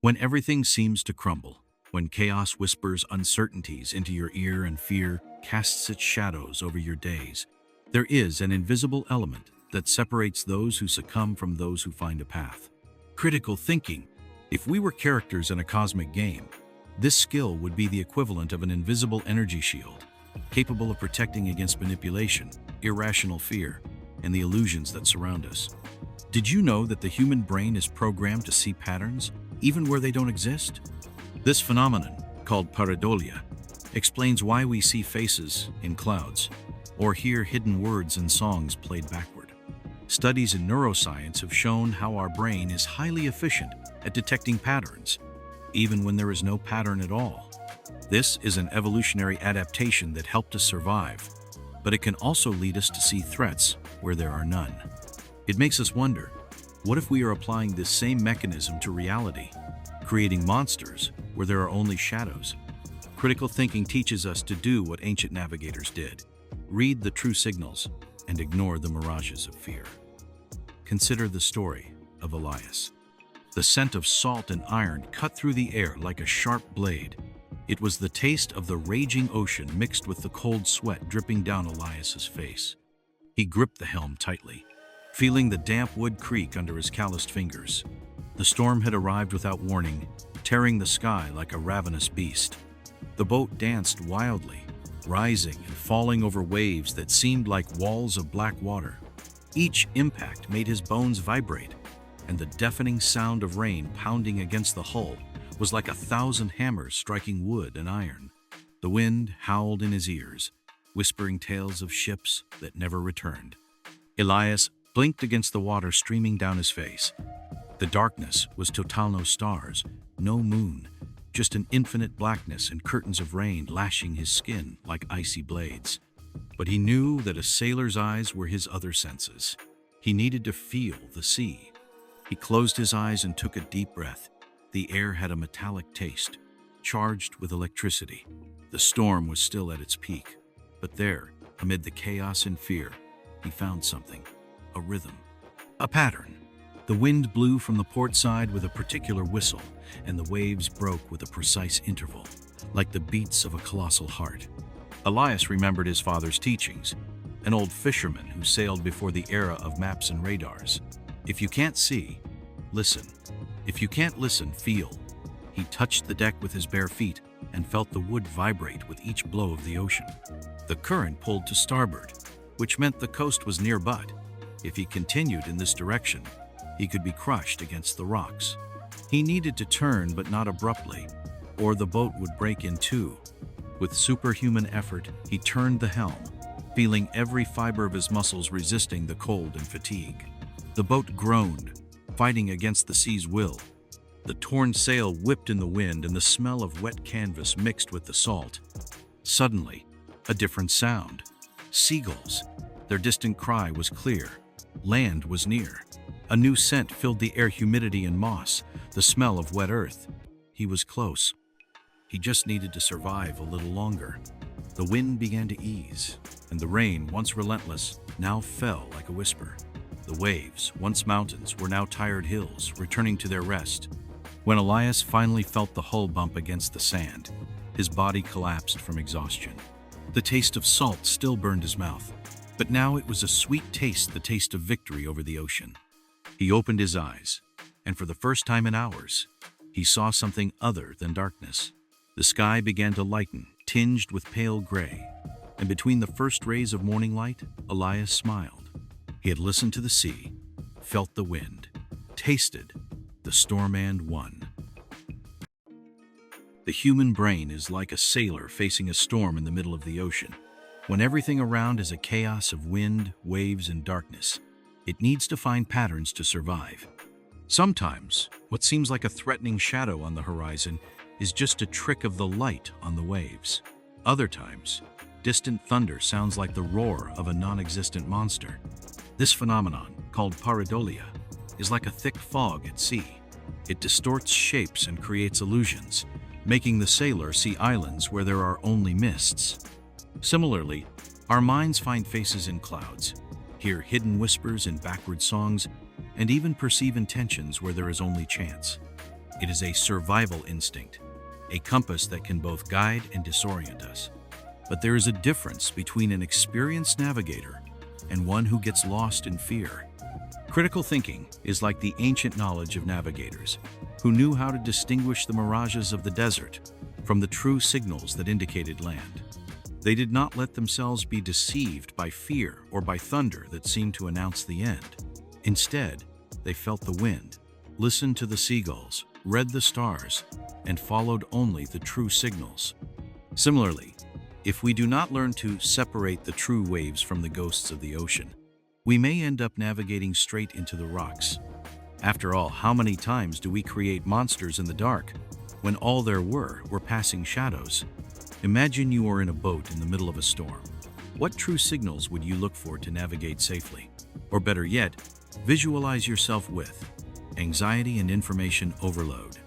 When everything seems to crumble, when chaos whispers uncertainties into your ear and fear casts its shadows over your days, there is an invisible element that separates those who succumb from those who find a path. Critical thinking. If we were characters in a cosmic game, this skill would be the equivalent of an invisible energy shield, capable of protecting against manipulation, irrational fear, and the illusions that surround us. Did you know that the human brain is programmed to see patterns, even where they don't exist? This phenomenon, called pareidolia, explains why we see faces in clouds, or hear hidden words in songs played backward. Studies in neuroscience have shown how our brain is highly efficient at detecting patterns, even when there is no pattern at all. This is an evolutionary adaptation that helped us survive, but it can also lead us to see threats where there are none. It makes us wonder, what if we are applying this same mechanism to reality, creating monsters where there are only shadows? Critical thinking teaches us to do what ancient navigators did: read the true signals and ignore the mirages of fear. Consider the story of Elias. The scent of salt and iron cut through the air like a sharp blade. It was the taste of the raging ocean mixed with the cold sweat dripping down Elias's face. He gripped the helm tightly, feeling the damp wood creak under his calloused fingers. The storm had arrived without warning, tearing the sky like a ravenous beast. The boat danced wildly, rising and falling over waves that seemed like walls of black water. Each impact made his bones vibrate, and the deafening sound of rain pounding against the hull was like 1,000 hammers striking wood and iron. The wind howled in his ears, whispering tales of ships that never returned. Elias blinked against the water streaming down his face. The darkness was total: no stars, no moon, just an infinite blackness and curtains of rain lashing his skin like icy blades. But he knew that a sailor's eyes were his other senses. He needed to feel the sea. He closed his eyes and took a deep breath. The air had a metallic taste, charged with electricity. The storm was still at its peak, but there, amid the chaos and fear, he found something: a rhythm, a pattern. The wind blew from the port side with a particular whistle, and the waves broke with a precise interval, like the beats of a colossal heart. Elias remembered his father's teachings, an old fisherman who sailed before the era of maps and radars. If you can't see, listen. If you can't listen, feel. He touched the deck with his bare feet and felt the wood vibrate with each blow of the ocean. The current pulled to starboard, which meant the coast was near, but if he continued in this direction, he could be crushed against the rocks. He needed to turn, but not abruptly, or the boat would break in two. With superhuman effort, he turned the helm, feeling every fiber of his muscles resisting the cold and fatigue. The boat groaned, fighting against the sea's will. The torn sail whipped in the wind, and the smell of wet canvas mixed with the salt. Suddenly, a different sound. Seagulls. Their distant cry was clear. Land was near. A new scent filled the air: humidity and moss, the smell of wet earth. He was close. He just needed to survive a little longer. The wind began to ease, and the rain, once relentless, now fell like a whisper. The waves, once mountains, were now tired hills, returning to their rest. When Elias finally felt the hull bump against the sand, his body collapsed from exhaustion. The taste of salt still burned his mouth, but now it was a sweet taste, the taste of victory over the ocean. He opened his eyes, and for the first time in hours, he saw something other than darkness. The sky began to lighten, tinged with pale gray, and between the first rays of morning light, Elias smiled. He had listened to the sea, felt the wind, tasted the storm, and won. The human brain is like a sailor facing a storm in the middle of the ocean. When everything around is a chaos of wind, waves, and darkness, it needs to find patterns to survive. Sometimes, what seems like a threatening shadow on the horizon is just a trick of the light on the waves. Other times, distant thunder sounds like the roar of a non-existent monster. This phenomenon, called pareidolia, is like a thick fog at sea. It distorts shapes and creates illusions, making the sailor see islands where there are only mists. Similarly, our minds find faces in clouds, hear hidden whispers in backward songs, and even perceive intentions where there is only chance. It is a survival instinct, a compass that can both guide and disorient us. But there is a difference between an experienced navigator and one who gets lost in fear. Critical thinking is like the ancient knowledge of navigators, who knew how to distinguish the mirages of the desert from the true signals that indicated land. They did not let themselves be deceived by fear or by thunder that seemed to announce the end. Instead, they felt the wind, listened to the seagulls, read the stars, and followed only the true signals. Similarly, if we do not learn to separate the true waves from the ghosts of the ocean, we may end up navigating straight into the rocks. After all, how many times do we create monsters in the dark when all there were passing shadows? Imagine you are in a boat in the middle of a storm. What true signals would you look for to navigate safely? Or better yet, visualize yourself with anxiety and information overload.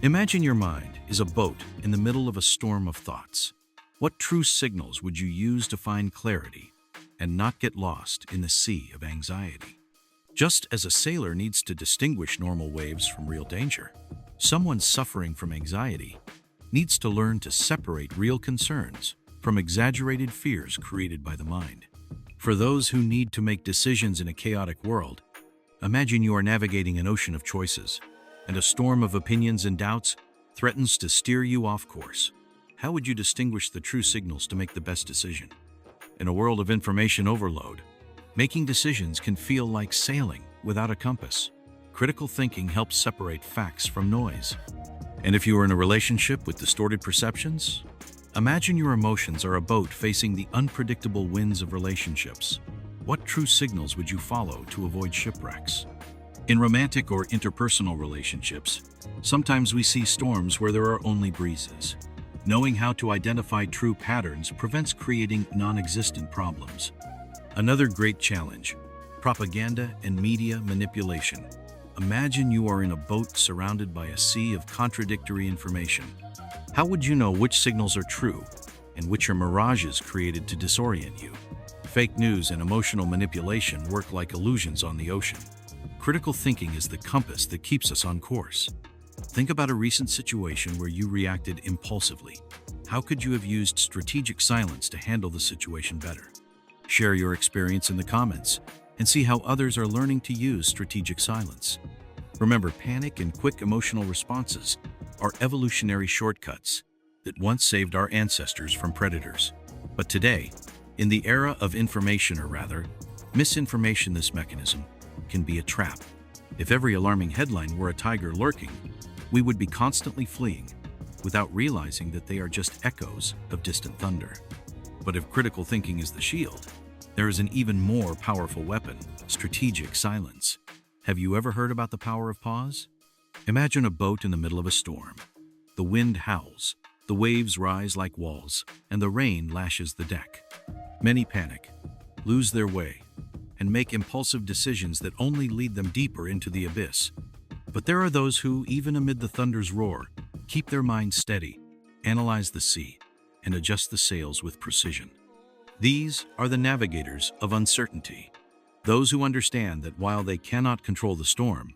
Imagine your mind is a boat in the middle of a storm of thoughts. What true signals would you use to find clarity and not get lost in the sea of anxiety? Just as a sailor needs to distinguish normal waves from real danger, someone suffering from anxiety needs to learn to separate real concerns from exaggerated fears created by the mind. For those who need to make decisions in a chaotic world, imagine you are navigating an ocean of choices, and a storm of opinions and doubts threatens to steer you off course. How would you distinguish the true signals to make the best decision? In a world of information overload, making decisions can feel like sailing without a compass. Critical thinking helps separate facts from noise. And if you are in a relationship with distorted perceptions, imagine your emotions are a boat facing the unpredictable winds of relationships. What true signals would you follow to avoid shipwrecks? In romantic or interpersonal relationships, sometimes we see storms where there are only breezes. Knowing how to identify true patterns prevents creating non-existent problems. Another great challenge: propaganda and media manipulation. Imagine you are in a boat surrounded by a sea of contradictory information. How would you know which signals are true and which are mirages created to disorient you? Fake news and emotional manipulation work like illusions on the ocean. Critical thinking is the compass that keeps us on course. Think about a recent situation where you reacted impulsively. How could you have used strategic silence to handle the situation better? Share your experience in the comments and see how others are learning to use strategic silence. Remember, panic and quick emotional responses are evolutionary shortcuts that once saved our ancestors from predators. But today, in the era of information, or rather, misinformation, this mechanism can be a trap. If every alarming headline were a tiger lurking, we would be constantly fleeing without realizing that they are just echoes of distant thunder. But if critical thinking is the shield, there is an even more powerful weapon: strategic silence. Have you ever heard about the power of pause? Imagine a boat in the middle of a storm. The wind howls, the waves rise like walls, and the rain lashes the deck. Many panic, lose their way, and make impulsive decisions that only lead them deeper into the abyss. But there are those who, even amid the thunder's roar, keep their minds steady, analyze the sea, and adjust the sails with precision. These are the navigators of uncertainty, those who understand that while they cannot control the storm,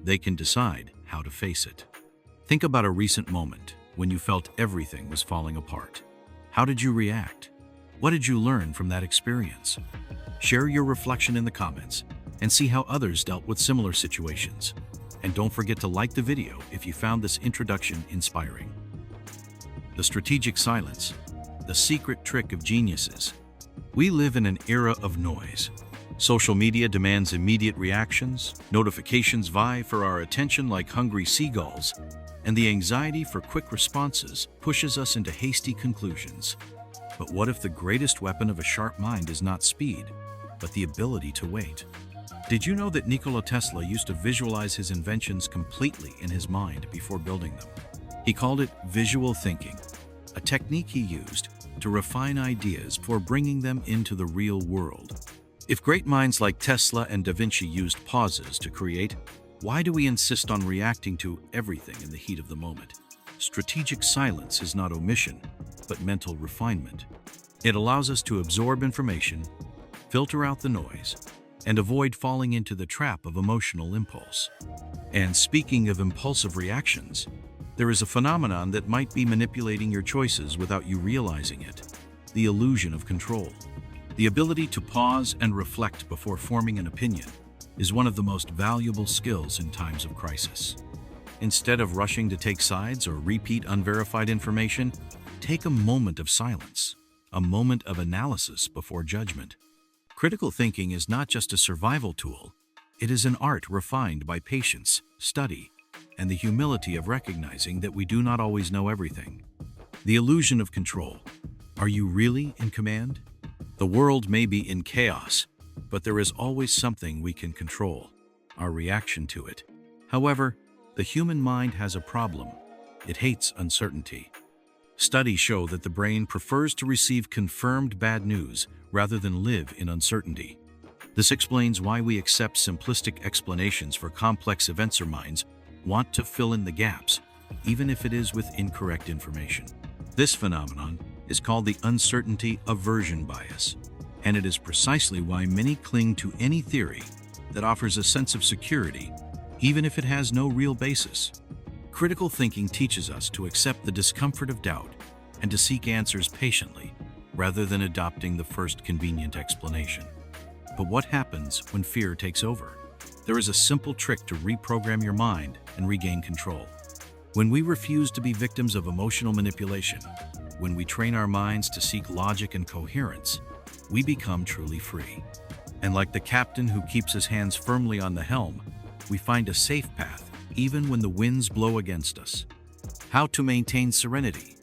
they can decide how to face it. Think about a recent moment when you felt everything was falling apart. How did you react? What did you learn from that experience? Share your reflection in the comments and see how others dealt with similar situations. And don't forget to like the video if you found this introduction inspiring. The strategic silence, the secret trick of geniuses. We live in an era of noise. Social media demands immediate reactions, notifications vie for our attention like hungry seagulls, and the anxiety for quick responses pushes us into hasty conclusions. But what if the greatest weapon of a sharp mind is not speed, but the ability to wait? Did you know that Nikola Tesla used to visualize his inventions completely in his mind before building them? He called it visual thinking, a technique he used to refine ideas before bringing them into the real world. If great minds like Tesla and Da Vinci used pauses to create, why do we insist on reacting to everything in the heat of the moment? Strategic silence is not omission, but mental refinement. It allows us to absorb information, filter out the noise, and avoid falling into the trap of emotional impulse. And speaking of impulsive reactions, there is a phenomenon that might be manipulating your choices without you realizing it: the illusion of control. The ability to pause and reflect before forming an opinion is one of the most valuable skills in times of crisis. Instead of rushing to take sides or repeat unverified information, take a moment of silence, a moment of analysis before judgment. Critical thinking is not just a survival tool, it is an art refined by patience, study, and the humility of recognizing that we do not always know everything. The illusion of control. Are you really in command? The world may be in chaos, but there is always something we can control: our reaction to it. However, the human mind has a problem. It hates uncertainty. Studies show that the brain prefers to receive confirmed bad news rather than live in uncertainty. This explains why we accept simplistic explanations for complex events. Our minds want to fill in the gaps, even if it is with incorrect information. This phenomenon is called the uncertainty aversion bias, and it is precisely why many cling to any theory that offers a sense of security, even if it has no real basis. Critical thinking teaches us to accept the discomfort of doubt and to seek answers patiently, rather than adopting the first convenient explanation. But what happens when fear takes over? There is a simple trick to reprogram your mind and regain control. When we refuse to be victims of emotional manipulation, when we train our minds to seek logic and coherence, we become truly free. And like the captain who keeps his hands firmly on the helm, we find a safe path even when the winds blow against us. How to maintain serenity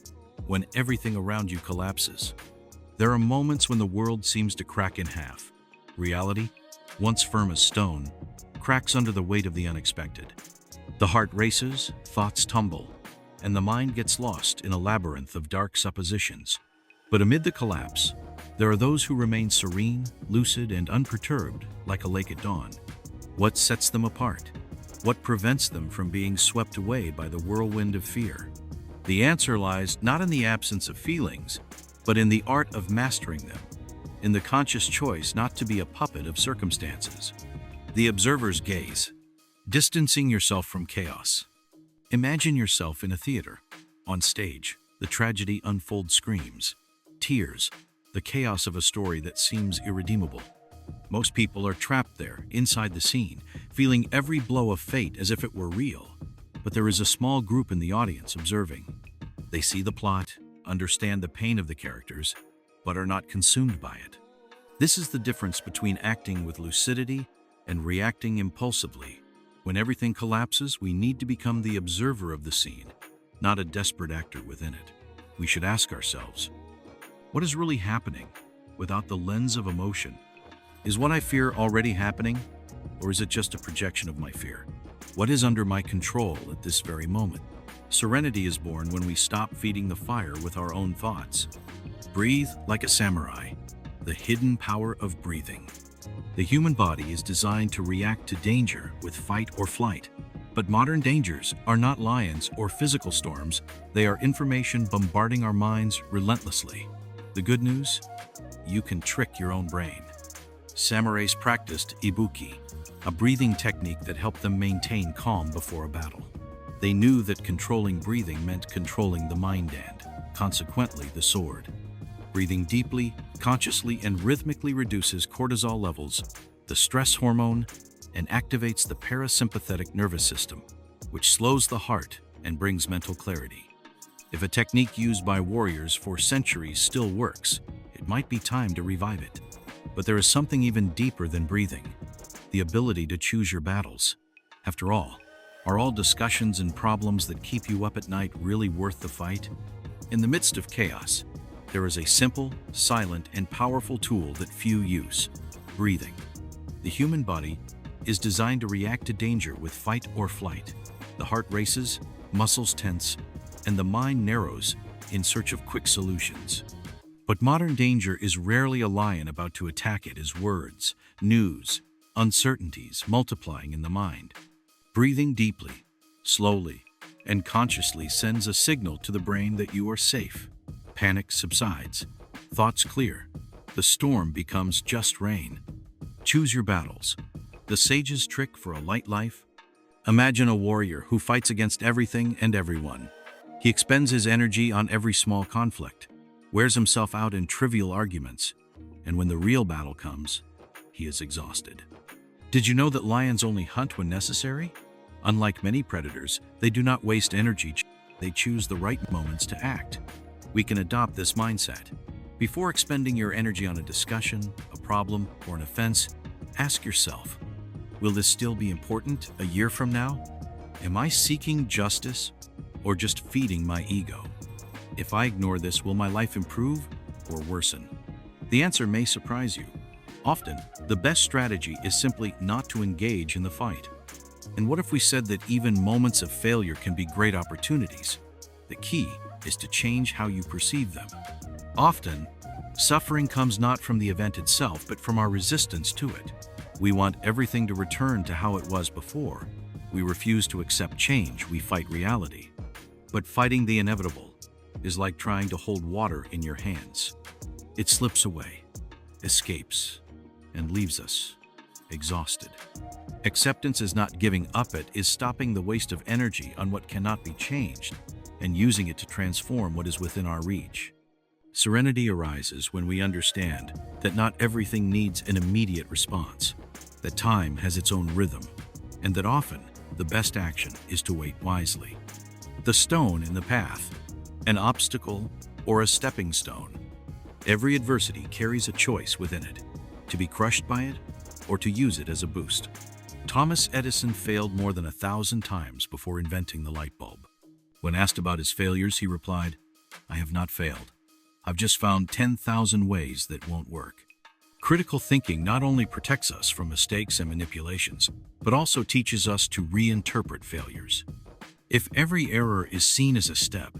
when everything around you collapses. There are moments when the world seems to crack in half. Reality, once firm as stone, cracks under the weight of the unexpected. The heart races, thoughts tumble, and the mind gets lost in a labyrinth of dark suppositions. But amid the collapse, there are those who remain serene, lucid, and unperturbed, like a lake at dawn. What sets them apart? What prevents them from being swept away by the whirlwind of fear? The answer lies not in the absence of feelings, but in the art of mastering them, in the conscious choice not to be a puppet of circumstances. The observer's gaze. Distancing yourself from chaos. Imagine yourself in a theater. On stage, the tragedy unfolds: screams, tears, the chaos of a story that seems irredeemable. Most people are trapped there, inside the scene, feeling every blow of fate as if it were real. But there is a small group in the audience observing. They see the plot, understand the pain of the characters, but are not consumed by it. This is the difference between acting with lucidity and reacting impulsively. When everything collapses, we need to become the observer of the scene, not a desperate actor within it. We should ask ourselves, what is really happening without the lens of emotion? Is what I fear already happening, or is it just a projection of my fear? What is under my control at this very moment? Serenity is born when we stop feeding the fire with our own thoughts. Breathe like a samurai. The hidden power of breathing. The human body is designed to react to danger with fight or flight. But modern dangers are not lions or physical storms. They are information bombarding our minds relentlessly. The good news? You can trick your own brain. Samurais practiced ibuki, a breathing technique that helped them maintain calm before a battle. They knew that controlling breathing meant controlling the mind and, consequently, the sword. Breathing deeply, consciously, and rhythmically reduces cortisol levels, the stress hormone, and activates the parasympathetic nervous system, which slows the heart and brings mental clarity. If a technique used by warriors for centuries still works, it might be time to revive it. But there is something even deeper than breathing: the ability to choose your battles. After all, are all discussions and problems that keep you up at night really worth the fight? In the midst of chaos, there is a simple, silent, and powerful tool that few use: breathing. The human body is designed to react to danger with fight or flight. The heart races, muscles tense, and the mind narrows in search of quick solutions. But modern danger is rarely a lion about to attack it as words, news, uncertainties multiplying in the mind. Breathing deeply, slowly, and consciously sends a signal to the brain that you are safe. Panic subsides, thoughts clear, the storm becomes just rain. Choose your battles. The sage's trick for a light life: Imagine a warrior who fights against everything and everyone. He expends his energy on every small conflict, wears himself out in trivial arguments, and when the real battle comes, he is exhausted. Did you know that lions only hunt when necessary? Unlike many predators, they do not waste energy. They choose the right moments to act. We can adopt this mindset. Before expending your energy on a discussion, a problem, or an offense, ask yourself, will this still be important a year from now? Am I seeking justice or just feeding my ego? If I ignore this, will my life improve or worsen? The answer may surprise you. Often, the best strategy is simply not to engage in the fight. And what if we said that even moments of failure can be great opportunities? The key is to change how you perceive them. Often, suffering comes not from the event itself, but from our resistance to it. We want everything to return to how it was before. We refuse to accept change. We fight reality. But fighting the inevitable is like trying to hold water in your hands. It slips away, escapes, and leaves us exhausted. Acceptance is not giving up, it is stopping the waste of energy on what cannot be changed and using it to transform what is within our reach. Serenity arises when we understand that not everything needs an immediate response, that time has its own rhythm, and that often the best action is to wait wisely. The stone in the path, an obstacle or a stepping stone. Every adversity carries a choice within it, to be crushed by it or to use it as a boost. Thomas Edison failed more than 1,000 times before inventing the light bulb. When asked about his failures, he replied, "I have not failed. I've just found 10,000 ways that won't work." Critical thinking not only protects us from mistakes and manipulations, but also teaches us to reinterpret failures. If every error is seen as a step,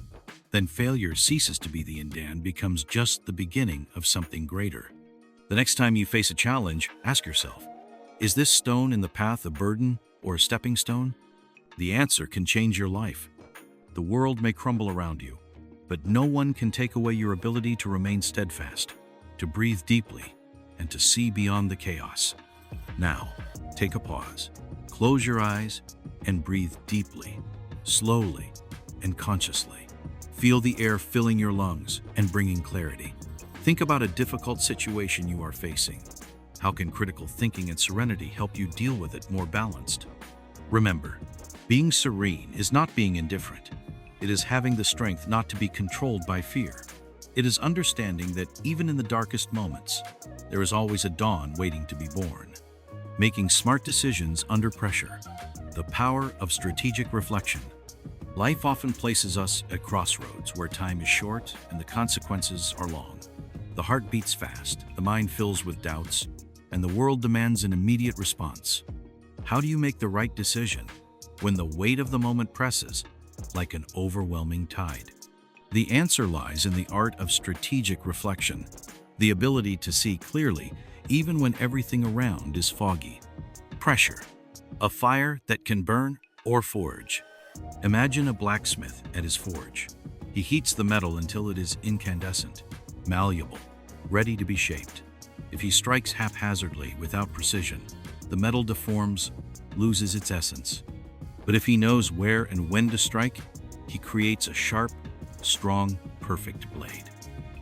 then failure ceases to be the end and becomes just the beginning of something greater. The next time you face a challenge, ask yourself, is this stone in the path a burden or a stepping stone? The answer can change your life. The world may crumble around you, but no one can take away your ability to remain steadfast, to breathe deeply, and to see beyond the chaos. Now, take a pause, close your eyes, and breathe deeply, slowly, and consciously. Feel the air filling your lungs and bringing clarity. Think about a difficult situation you are facing. How can critical thinking and serenity help you deal with it more balanced? Remember, being serene is not being indifferent. It is having the strength not to be controlled by fear. It is understanding that even in the darkest moments, there is always a dawn waiting to be born. Making smart decisions under pressure. The power of strategic reflection. Life often places us at crossroads where time is short and the consequences are long. The heart beats fast, the mind fills with doubts, and the world demands an immediate response. How do you make the right decision when the weight of the moment presses like an overwhelming tide? The answer lies in the art of strategic reflection, the ability to see clearly even when everything around is foggy. Pressure, a fire that can burn or forge. Imagine a blacksmith at his forge. He heats the metal until it is incandescent, malleable, ready to be shaped. If he strikes haphazardly without precision, the metal deforms, loses its essence. But if he knows where and when to strike, he creates a sharp, strong, perfect blade.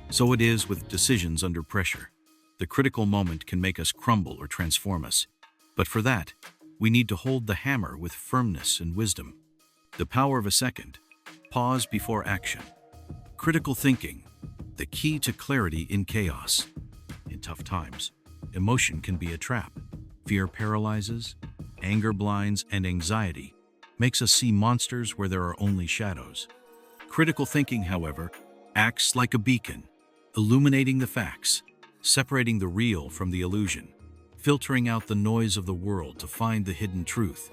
So it is with decisions under pressure. The critical moment can make us crumble or transform us. But for that, we need to hold the hammer with firmness and wisdom. The power of a second. Pause before action. Critical thinking. The key to clarity in chaos. In tough times, emotion can be a trap. Fear paralyzes, anger blinds, and anxiety makes us see monsters where there are only shadows. Critical thinking, however, acts like a beacon, illuminating the facts, separating the real from the illusion, filtering out the noise of the world to find the hidden truth.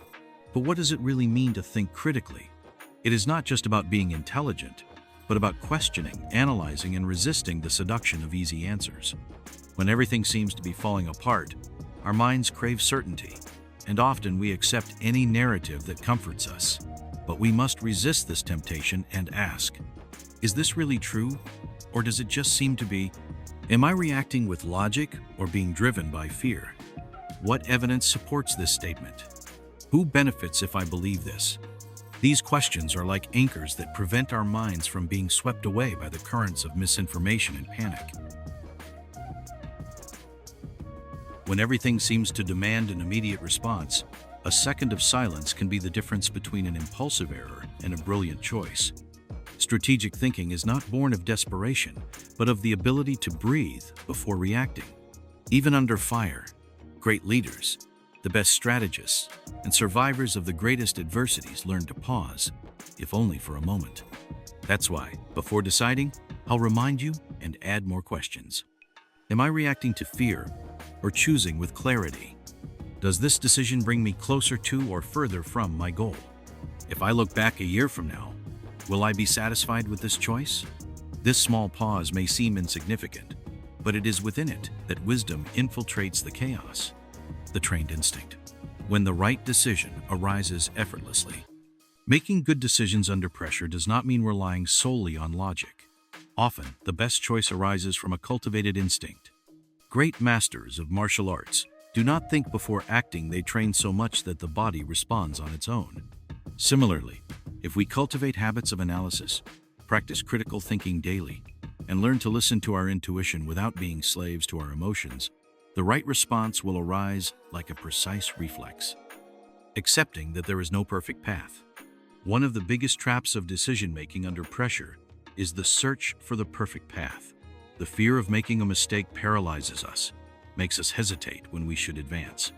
But what does it really mean to think critically? It is not just about being intelligent, but about questioning, analyzing, and resisting the seduction of easy answers. When everything seems to be falling apart, our minds crave certainty, and often we accept any narrative that comforts us. But we must resist this temptation and ask, is this really true? Or does it just seem to be? Am I reacting with logic or being driven by fear? What evidence supports this statement? Who benefits if I believe this? These questions are like anchors that prevent our minds from being swept away by the currents of misinformation and panic. When everything seems to demand an immediate response, a second of silence can be the difference between an impulsive error and a brilliant choice. Strategic thinking is not born of desperation, but of the ability to breathe before reacting. Even under fire, great leaders, the best strategists, and survivors of the greatest adversities learn to pause, if only for a moment. That's why, before deciding, I'll remind you and add more questions. Am I reacting to fear or choosing with clarity? Does this decision bring me closer to or further from my goal? If I look back a year from now, will I be satisfied with this choice? This small pause may seem insignificant, but it is within it that wisdom infiltrates the chaos. The trained instinct. When the right decision arises effortlessly. Making good decisions under pressure does not mean relying solely on logic. Often, the best choice arises from a cultivated instinct. Great masters of martial arts do not think before acting. They train so much that the body responds on its own. Similarly, if we cultivate habits of analysis, practice critical thinking daily, and learn to listen to our intuition without being slaves to our emotions, the right response will arise like a precise reflex. Accepting that there is no perfect path. One of the biggest traps of decision-making under pressure is the search for the perfect path. The fear of making a mistake paralyzes us, makes us hesitate when we should advance.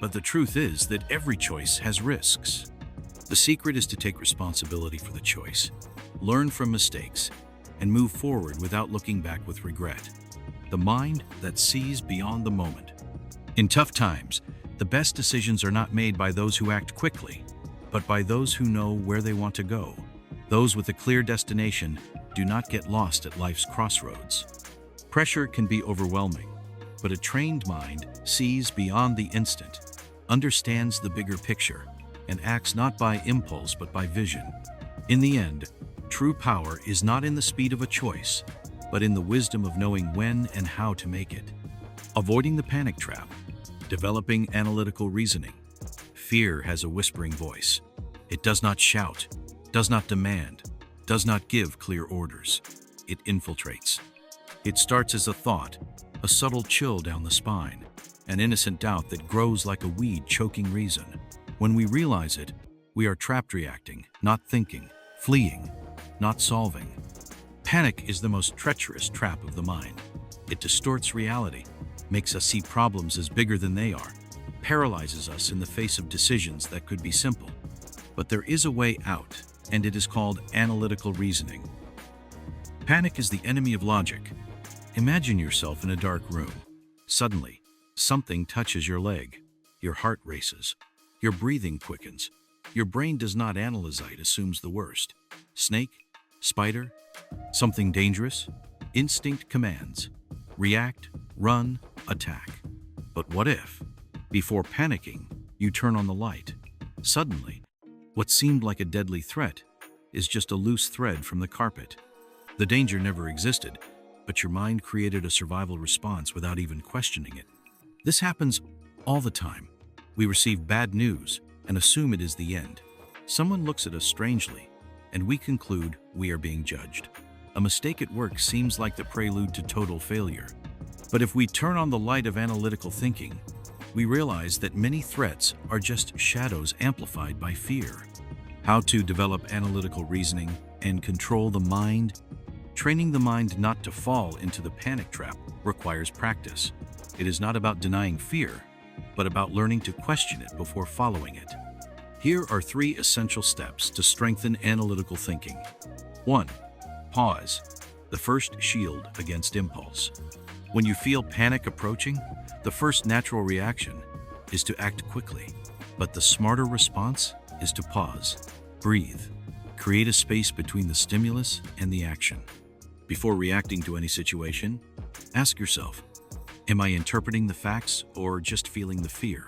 But the truth is that every choice has risks. The secret is to take responsibility for the choice, learn from mistakes, and move forward without looking back with regret. The mind that sees beyond the moment. In tough times, the best decisions are not made by those who act quickly, but by those who know where they want to go. Those with a clear destination do not get lost at life's crossroads. Pressure can be overwhelming, but a trained mind sees beyond the instant, understands the bigger picture, and acts not by impulse but by vision. In the end, true power is not in the speed of a choice, but in the wisdom of knowing when and how to make it. Avoiding the panic trap. Developing analytical reasoning. Fear has a whispering voice. It does not shout, does not demand, does not give clear orders. It infiltrates. It starts as a thought, a subtle chill down the spine, an innocent doubt that grows like a weed choking reason. When we realize it, we are trapped reacting, not thinking, fleeing, not solving. Panic is the most treacherous trap of the mind. It distorts reality, makes us see problems as bigger than they are, paralyzes us in the face of decisions that could be simple. But there is a way out, and it is called analytical reasoning. Panic is the enemy of logic. Imagine yourself in a dark room. Suddenly, something touches your leg. Your heart races. Your breathing quickens. Your brain does not analyze, it assumes the worst. Snake? Spider? Something dangerous? Instinct commands. React, run, attack. But what if, before panicking, you turn on the light? Suddenly, what seemed like a deadly threat is just a loose thread from the carpet. The danger never existed, but your mind created a survival response without even questioning it. This happens all the time. We receive bad news and assume it is the end. Someone looks at us strangely, and we conclude we are being judged. A mistake at work seems like the prelude to total failure. But if we turn on the light of analytical thinking, we realize that many threats are just shadows amplified by fear. How to develop analytical reasoning and control the mind? Training the mind not to fall into the panic trap requires practice. It is not about denying fear, but about learning to question it before following it. Here are 3 essential steps to strengthen analytical thinking. 1. Pause, the first shield against impulse. When you feel panic approaching, the first natural reaction is to act quickly, but the smarter response is to pause, breathe, create a space between the stimulus and the action. Before reacting to any situation, ask yourself, am I interpreting the facts or just feeling the fear?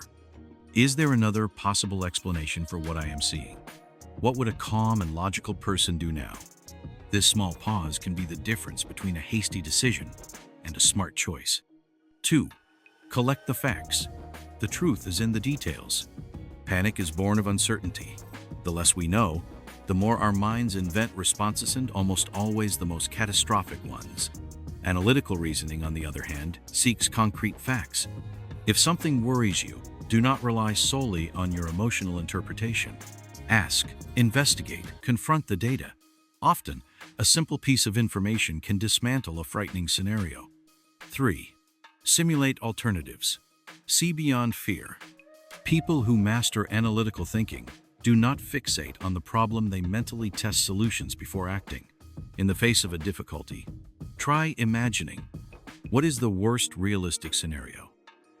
Is there another possible explanation for what I am seeing? What would a calm and logical person do now? This small pause can be the difference between a hasty decision and a smart choice. 2. Collect the facts. The truth is in the details. Panic is born of uncertainty. The less we know, the more our minds invent responses, and almost always the most catastrophic ones. Analytical reasoning, on the other hand, seeks concrete facts. If something worries you, do not rely solely on your emotional interpretation. Ask, investigate, confront the data. Often, a simple piece of information can dismantle a frightening scenario. 3. Simulate alternatives. See beyond fear. People who master analytical thinking do not fixate on the problem, they mentally test solutions before acting. In the face of a difficulty, try imagining, what is the worst realistic scenario?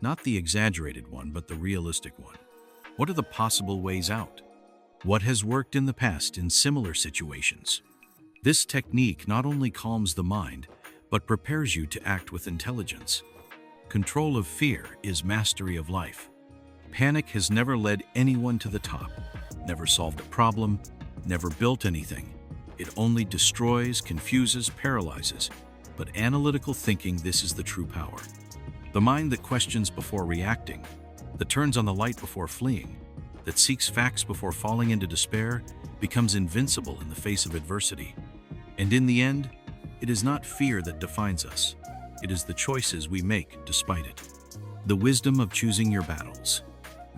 Not the exaggerated one, but the realistic one. What are the possible ways out? What has worked in the past in similar situations? This technique not only calms the mind, but prepares you to act with intelligence. Control of fear is mastery of life. Panic has never led anyone to the top, never solved a problem, never built anything. It only destroys, confuses, paralyzes. But analytical thinking, this is the true power. The mind that questions before reacting, that turns on the light before fleeing, that seeks facts before falling into despair, becomes invincible in the face of adversity. And in the end, it is not fear that defines us. It is the choices we make despite it. The wisdom of choosing your battles.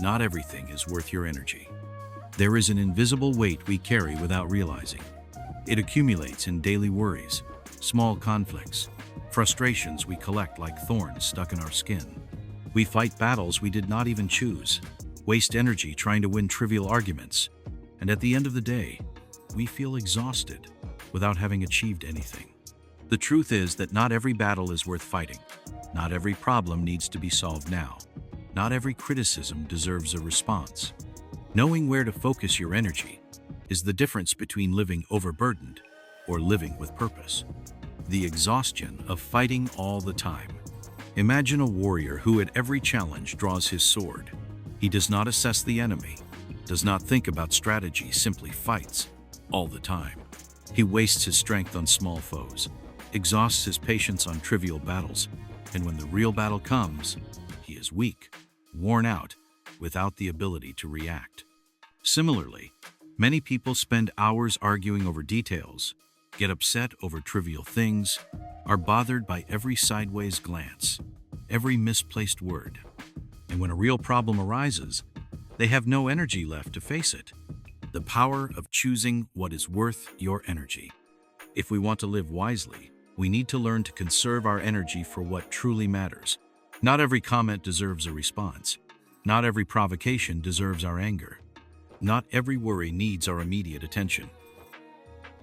Not everything is worth your energy. There is an invisible weight we carry without realizing. It accumulates in daily worries, small conflicts, frustrations we collect like thorns stuck in our skin. We fight battles we did not even choose, waste energy trying to win trivial arguments, and at the end of the day, we feel exhausted without having achieved anything. The truth is that not every battle is worth fighting. Not every problem needs to be solved now. Not every criticism deserves a response. Knowing where to focus your energy is the difference between living overburdened or living with purpose. The exhaustion of fighting all the time. Imagine a warrior who at every challenge draws his sword. He does not assess the enemy, does not think about strategy, simply fights all the time. He wastes his strength on small foes, exhausts his patience on trivial battles, and when the real battle comes, he is weak, worn out, without the ability to react. Similarly, many people spend hours arguing over details, get upset over trivial things, are bothered by every sideways glance, every misplaced word. And when a real problem arises, they have no energy left to face it. The power of choosing what is worth your energy. If we want to live wisely, we need to learn to conserve our energy for what truly matters. Not every comment deserves a response. Not every provocation deserves our anger. Not every worry needs our immediate attention.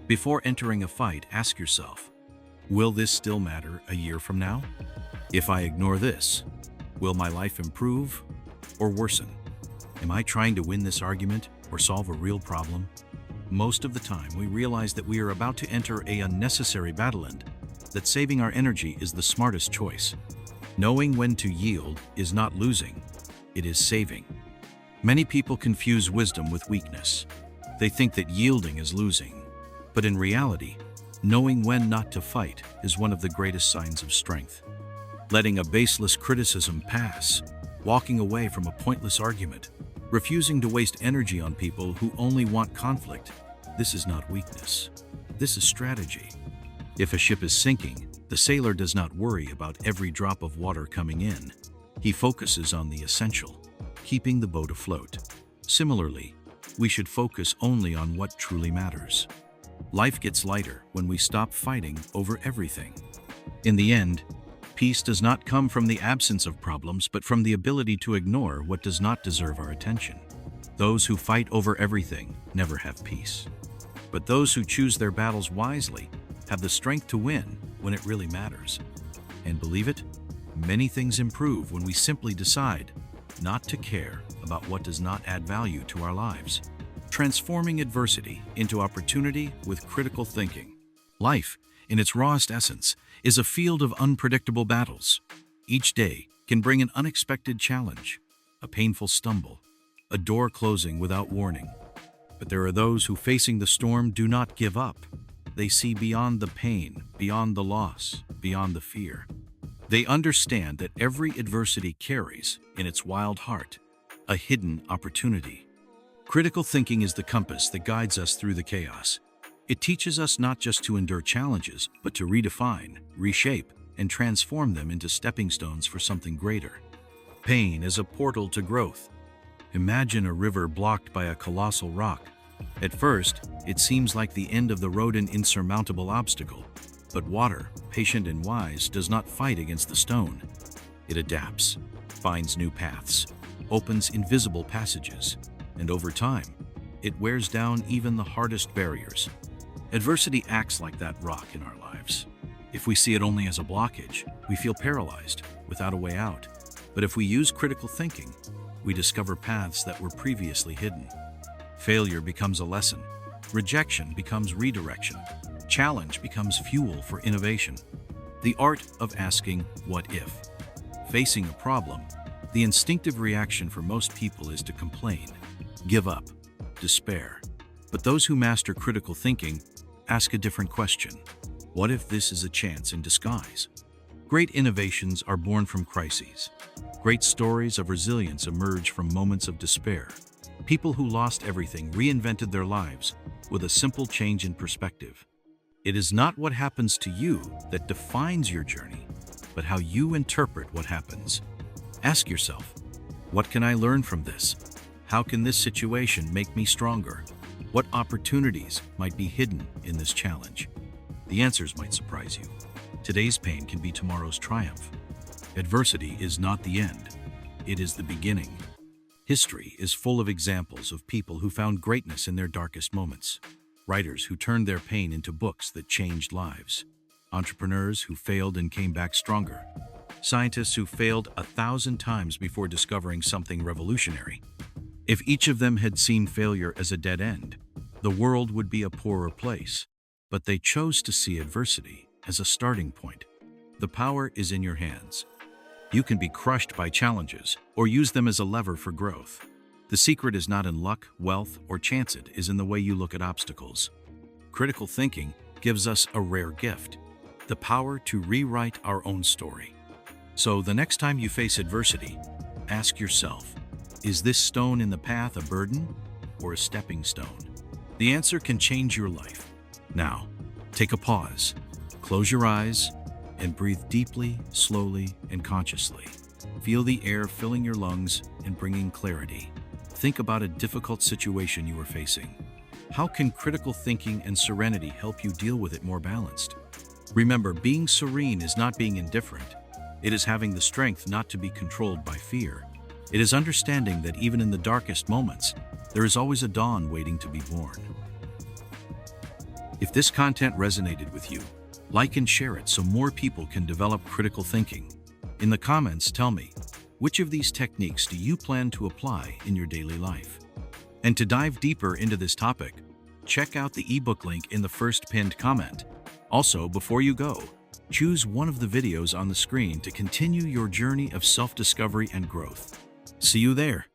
Before entering a fight, ask yourself, will this still matter a year from now? If I ignore this, will my life improve or worsen? Am I trying to win this argument or solve a real problem? Most of the time, we realize that we are about to enter an unnecessary battle and that saving our energy is the smartest choice. Knowing when to yield is not losing, it is saving. Many people confuse wisdom with weakness. They think that yielding is losing. But in reality, knowing when not to fight is one of the greatest signs of strength. Letting a baseless criticism pass, walking away from a pointless argument, refusing to waste energy on people who only want conflict, this is not weakness. This is strategy. If a ship is sinking, the sailor does not worry about every drop of water coming in. He focuses on the essential, keeping the boat afloat. Similarly, we should focus only on what truly matters. Life gets lighter when we stop fighting over everything. In the end, peace does not come from the absence of problems, but from the ability to ignore what does not deserve our attention. Those who fight over everything never have peace. But those who choose their battles wisely have the strength to win when it really matters. And believe it, many things improve when we simply decide not to care about what does not add value to our lives. Transforming adversity into opportunity with critical thinking. Life, in its rawest essence, is a field of unpredictable battles. Each day can bring an unexpected challenge, a painful stumble, a door closing without warning. But there are those who, facing the storm, do not give up. They see beyond the pain, beyond the loss, beyond the fear. They understand that every adversity carries, in its wild heart, a hidden opportunity. Critical thinking is the compass that guides us through the chaos. It teaches us not just to endure challenges, but to redefine, reshape, and transform them into stepping stones for something greater. Pain is a portal to growth. Imagine a river blocked by a colossal rock. At first, it seems like the end of the road, an insurmountable obstacle. But water, patient and wise, does not fight against the stone. It adapts, finds new paths, opens invisible passages, and over time, it wears down even the hardest barriers. Adversity acts like that rock in our lives. If we see it only as a blockage, we feel paralyzed, without a way out. But if we use critical thinking, we discover paths that were previously hidden. Failure becomes a lesson. Rejection becomes redirection. Challenge becomes fuel for innovation. The art of asking, what if? Facing a problem, the instinctive reaction for most people is to complain, give up, despair. But those who master critical thinking ask a different question. What if this is a chance in disguise? Great innovations are born from crises. Great stories of resilience emerge from moments of despair. People who lost everything reinvented their lives with a simple change in perspective. It is not what happens to you that defines your journey, but how you interpret what happens. Ask yourself, what can I learn from this? How can this situation make me stronger? What opportunities might be hidden in this challenge? The answers might surprise you. Today's pain can be tomorrow's triumph. Adversity is not the end. It is the beginning. History is full of examples of people who found greatness in their darkest moments. Writers who turned their pain into books that changed lives. Entrepreneurs who failed and came back stronger. Scientists who failed 1,000 times before discovering something revolutionary. If each of them had seen failure as a dead end, the world would be a poorer place. But they chose to see adversity as a starting point. The power is in your hands. You can be crushed by challenges or use them as a lever for growth. The secret is not in luck, wealth, or chance. It is in the way you look at obstacles. Critical thinking gives us a rare gift, the power to rewrite our own story. So the next time you face adversity, ask yourself, is this stone in the path a burden or a stepping stone? The answer can change your life. Now, take a pause, close your eyes, and breathe deeply, slowly, and consciously. Feel the air filling your lungs and bringing clarity. Think about a difficult situation you are facing. How can critical thinking and serenity help you deal with it more balanced? Remember, being serene is not being indifferent. It is having the strength not to be controlled by fear. It is understanding that even in the darkest moments, there is always a dawn waiting to be born. If this content resonated with you, like and share it so more people can develop critical thinking. In the comments, tell me, which of these techniques do you plan to apply in your daily life? And to dive deeper into this topic, check out the ebook link in the first pinned comment. Also, before you go, choose one of the videos on the screen to continue your journey of self-discovery and growth. See you there.